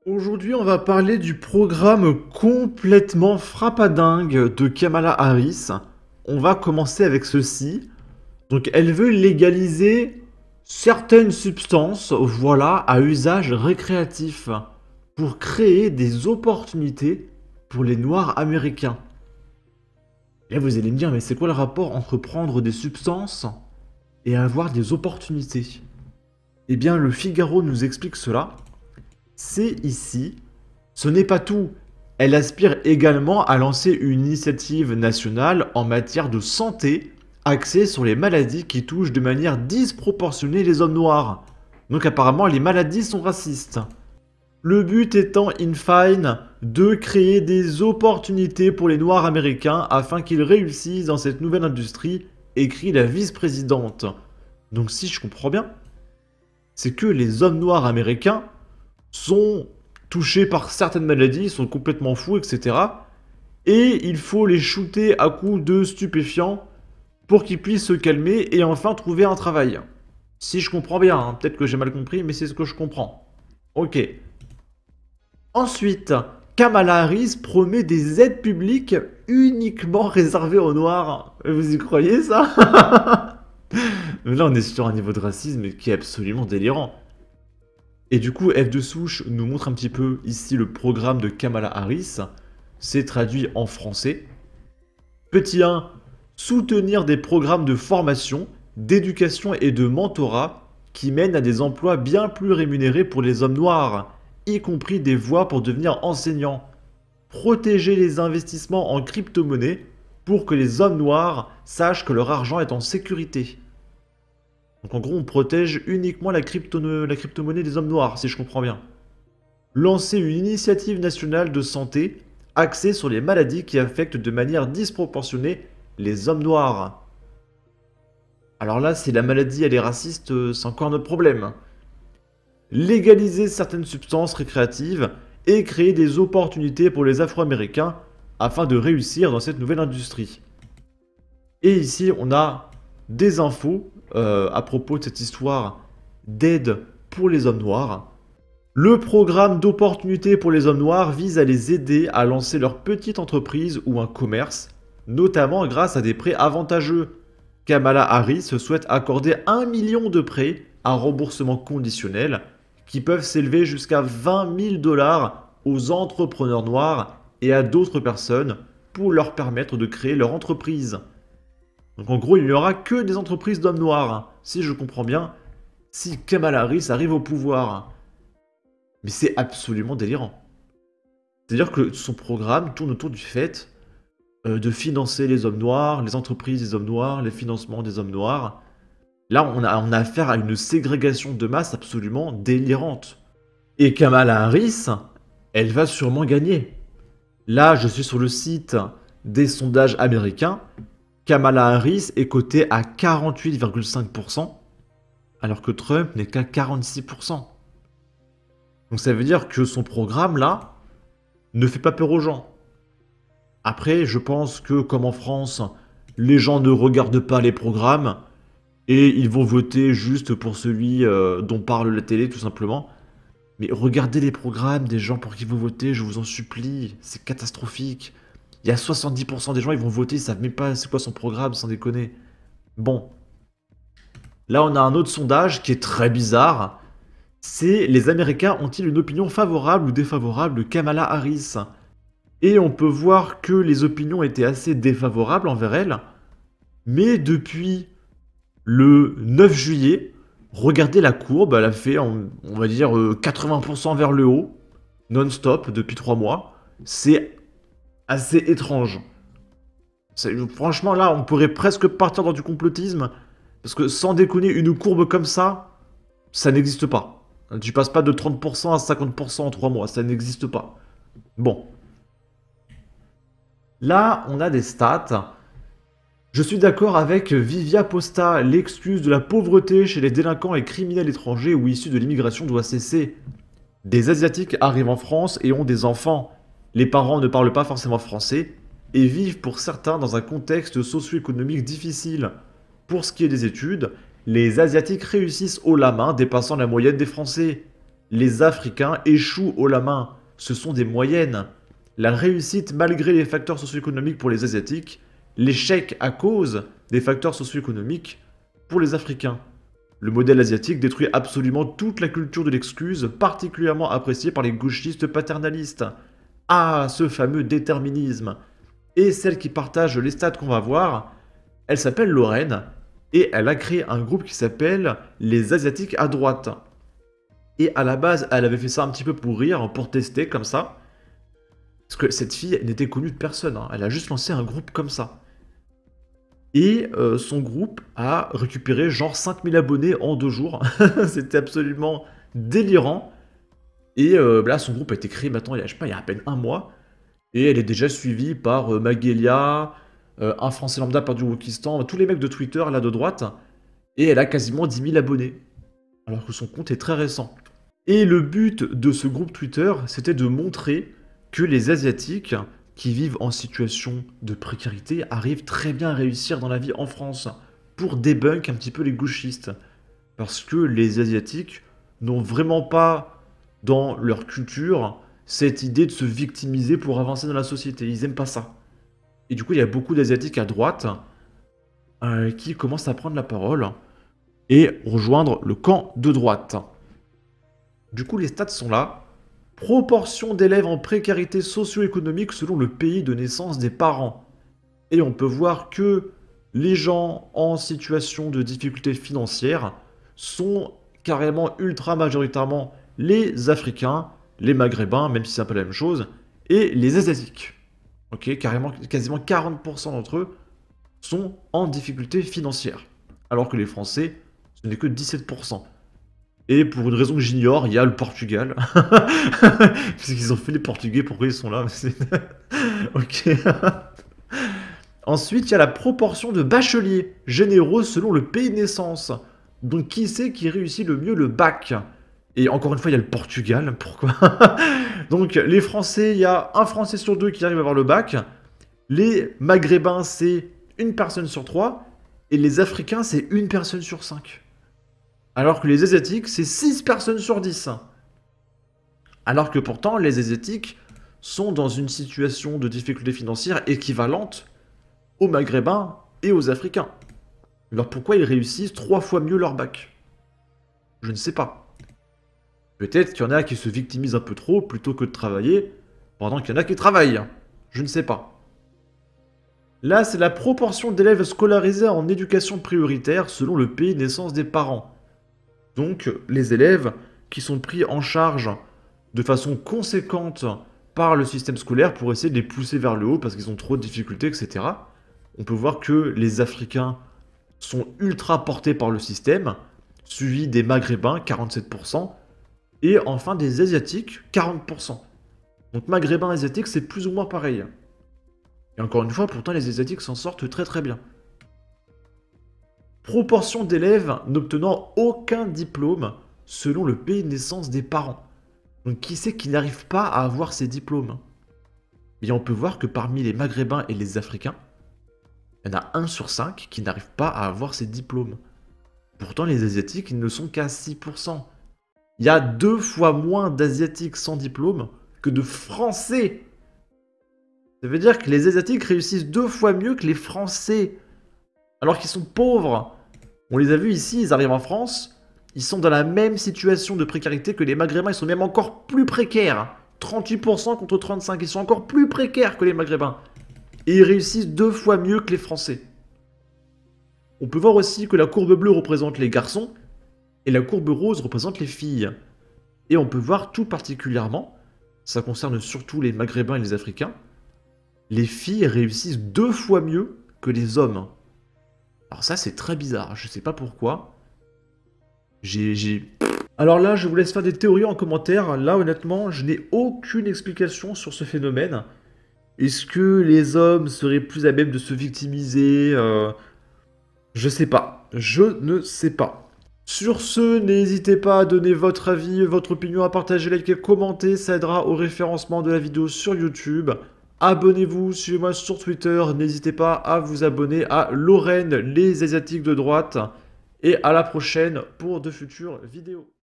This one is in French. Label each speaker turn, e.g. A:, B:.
A: Aujourd'hui, on va parler du programme complètement frappadingue de Kamala Harris. On va commencer avec ceci. Donc, elle veut légaliser certaines substances, voilà, à usage récréatif pour créer des opportunités pour les Noirs américains. Et là, vous allez me dire, mais c'est quoi le rapport entre prendre des substances et avoir des opportunités? Eh bien, le Figaro nous explique cela. C'est ici. Ce n'est pas tout. Elle aspire également à lancer une initiative nationale en matière de santé axée sur les maladies qui touchent de manière disproportionnée les hommes noirs. Donc apparemment les maladies sont racistes. Le but étant, in fine, de créer des opportunités pour les noirs américains afin qu'ils réussissent dans cette nouvelle industrie, écrit la vice-présidente. Donc si je comprends bien, c'est que les hommes noirs américains sont touchés par certaines maladies, sont complètement fous, etc. Et il faut les shooter à coups de stupéfiants pour qu'ils puissent se calmer et enfin trouver un travail. Si je comprends bien, hein, peut-être que j'ai mal compris, mais c'est ce que je comprends. Ok. Ensuite, Kamala Harris promet des aides publiques uniquement réservées aux Noirs. Vous y croyez ça? Là, on est sur un niveau de racisme qui est absolument délirant. Et du coup, F de souche nous montre un petit peu ici le programme de Kamala Harris. C'est traduit en français. Petit 1, soutenir des programmes de formation, d'éducation et de mentorat qui mènent à des emplois bien plus rémunérés pour les hommes noirs, y compris des voies pour devenir enseignants. Protéger les investissements en crypto-monnaie pour que les hommes noirs sachent que leur argent est en sécurité. Donc en gros, on protège uniquement la crypto-monnaie des hommes noirs, si je comprends bien. Lancer une initiative nationale de santé axée sur les maladies qui affectent de manière disproportionnée les hommes noirs. Alors là, si la maladie elle est raciste, c'est encore notre problème. Légaliser certaines substances récréatives et créer des opportunités pour les Afro-Américains afin de réussir dans cette nouvelle industrie. Et ici, on a des infos à propos de cette histoire d'aide pour les hommes noirs. Le programme d'opportunités pour les hommes noirs vise à les aider à lancer leur petite entreprise ou un commerce, notamment grâce à des prêts avantageux. Kamala Harris souhaite accorder 1 million de prêts à remboursement conditionnel qui peuvent s'élever jusqu'à 20 000 dollars aux entrepreneurs noirs et à d'autres personnes pour leur permettre de créer leur entreprise. Donc en gros, il n'y aura que des entreprises d'hommes noirs, si je comprends bien, si Kamala Harris arrive au pouvoir. Mais c'est absolument délirant. C'est-à-dire que son programme tourne autour du fait de financer les hommes noirs, les entreprises des hommes noirs, les financements des hommes noirs. Là, on a affaire à une ségrégation de masse absolument délirante. Et Kamala Harris, elle va sûrement gagner. Là, je suis sur le site des sondages américains. Kamala Harris est cotée à 48,5%, alors que Trump n'est qu'à 46%. Donc ça veut dire que son programme, là, ne fait pas peur aux gens. Après, je pense que, comme en France, les gens ne regardent pas les programmes, et ils vont voter juste pour celui dont parle la télé, tout simplement. Mais regardez les programmes des gens pour qui vous votez, je vous en supplie, c'est catastrophique. Il y a 70% des gens, ils vont voter, ils savent même pas c'est quoi son programme, sans déconner. Bon. Là, on a un autre sondage qui est très bizarre. C'est les Américains ont-ils une opinion favorable ou défavorable de Kamala Harris? Et on peut voir que les opinions étaient assez défavorables envers elle. Mais depuis le 9 juillet, regardez la courbe, elle a fait, on va dire, 80% vers le haut, non-stop, depuis 3 mois. C'est assez étrange. Franchement, là, on pourrait presque partir dans du complotisme, parce que sans déconner, une courbe comme ça n'existe pas. Tu passes pas de 30% à 50% en 3 mois, ça n'existe pas. Bon. Là, on a des stats. Je suis d'accord avec Vivia Posta, l'excuse de la pauvreté chez les délinquants et criminels étrangers ou issus de l'immigration doit cesser. Des Asiatiques arrivent en France et ont des enfants. Les parents ne parlent pas forcément français et vivent pour certains dans un contexte socio-économique difficile. Pour ce qui est des études, les Asiatiques réussissent haut la main, dépassant la moyenne des Français. Les Africains échouent haut la main. Ce sont des moyennes. La réussite malgré les facteurs socio-économiques pour les Asiatiques, l'échec à cause des facteurs socio-économiques pour les Africains. Le modèle asiatique détruit absolument toute la culture de l'excuse, particulièrement appréciée par les gauchistes paternalistes. Ah, ce fameux déterminisme. Et celle qui partage les stats qu'on va voir, elle s'appelle Lorraine, et elle a créé un groupe qui s'appelle les Asiatiques à droite. Et à la base, elle avait fait ça un petit peu pour rire, pour tester comme ça. Parce que cette fille n'était connue de personne, hein. Elle a juste lancé un groupe comme ça. Et son groupe a récupéré genre 5000 abonnés en 2 jours. C'était absolument délirant. Et là, son groupe a été créé maintenant, je sais pas, il y a à peine 1 mois. Et elle est déjà suivie par Maguelia, un Français lambda perdu au Wokistan, tous les mecs de Twitter, là de droite. Et elle a quasiment 10 000 abonnés. Alors que son compte est très récent. Et le but de ce groupe Twitter, c'était de montrer que les Asiatiques qui vivent en situation de précarité arrivent très bien à réussir dans la vie en France, pour débunk un petit peu les gauchistes. Parce que les Asiatiques n'ont vraiment pas, dans leur culture, cette idée de se victimiser pour avancer dans la société. Ils aiment pas ça. Et du coup, il y a beaucoup d'Asiatiques à droite qui commencent à prendre la parole et rejoindre le camp de droite. Du coup, les stats sont là. Proportion d'élèves en précarité socio-économique selon le pays de naissance des parents. Et on peut voir que les gens en situation de difficulté financière sont carrément ultra majoritairement les Africains, les Maghrébins, même si c'est un peu la même chose, et les Asiatiques. Ok, carrément, quasiment 40% d'entre eux sont en difficulté financière. Alors que les Français, ce n'est que 17%. Et pour une raison que j'ignore, il y a le Portugal. Puisqu'ils ont fait les Portugais, pourquoi ils sont là? Ok. Ensuite, il y a la proportion de bacheliers généraux selon le pays de naissance. Donc qui c'est qui réussit le mieux le bac? Et encore une fois, il y a le Portugal. Pourquoi? Donc les Français, il y a un Français sur 2 qui arrive à avoir le bac. Les Maghrébins, c'est une personne sur 3. Et les Africains, c'est une personne sur 5. Alors que les Asiatiques, c'est 6 personnes sur 10. Alors que pourtant, les Asiatiques sont dans une situation de difficulté financière équivalente aux Maghrébins et aux Africains. Alors pourquoi ils réussissent 3 fois mieux leur bac? Je ne sais pas. Peut-être qu'il y en a qui se victimisent un peu trop plutôt que de travailler, pendant qu'il y en a qui travaillent. Je ne sais pas. Là, c'est la proportion d'élèves scolarisés en éducation prioritaire selon le pays de naissance des parents. Donc, les élèves qui sont pris en charge de façon conséquente par le système scolaire pour essayer de les pousser vers le haut parce qu'ils ont trop de difficultés, etc. On peut voir que les Africains sont ultra portés par le système, suivis des Maghrébins, 47%, et enfin des Asiatiques, 40%. Donc Maghrébins et Asiatiques, c'est plus ou moins pareil. Et encore une fois, pourtant, les Asiatiques s'en sortent très très bien. Proportion d'élèves n'obtenant aucun diplôme selon le pays de naissance des parents. Donc qui c'est qui n'arrive pas à avoir ces diplômes? Et on peut voir que parmi les Maghrébins et les Africains, il y en a 1 sur 5 qui n'arrive pas à avoir ces diplômes. Pourtant, les Asiatiques, ils ne sont qu'à 6%. Il y a 2 fois moins d'Asiatiques sans diplôme que de Français. Ça veut dire que les Asiatiques réussissent 2 fois mieux que les Français. Alors qu'ils sont pauvres. On les a vus ici, ils arrivent en France, ils sont dans la même situation de précarité que les Maghrébins, ils sont même encore plus précaires. 38% contre 35%, ils sont encore plus précaires que les Maghrébins. Et ils réussissent 2 fois mieux que les Français. On peut voir aussi que la courbe bleue représente les garçons, et la courbe rose représente les filles. Et on peut voir tout particulièrement, ça concerne surtout les Maghrébins et les Africains, les filles réussissent 2 fois mieux que les hommes. Alors ça, c'est très bizarre, je sais pas pourquoi. Alors là, je vous laisse faire des théories en commentaire. Là, honnêtement, je n'ai aucune explication sur ce phénomène. Est-ce que les hommes seraient plus à même de se victimiser? Je sais pas. Je ne sais pas. Sur ce, n'hésitez pas à donner votre avis, votre opinion, à partager, liker, commenter. Ça aidera au référencement de la vidéo sur YouTube. Abonnez-vous, suivez-moi sur Twitter, n'hésitez pas à vous abonner à Lorraine, les Asiatiques de droite, et à la prochaine pour de futures vidéos.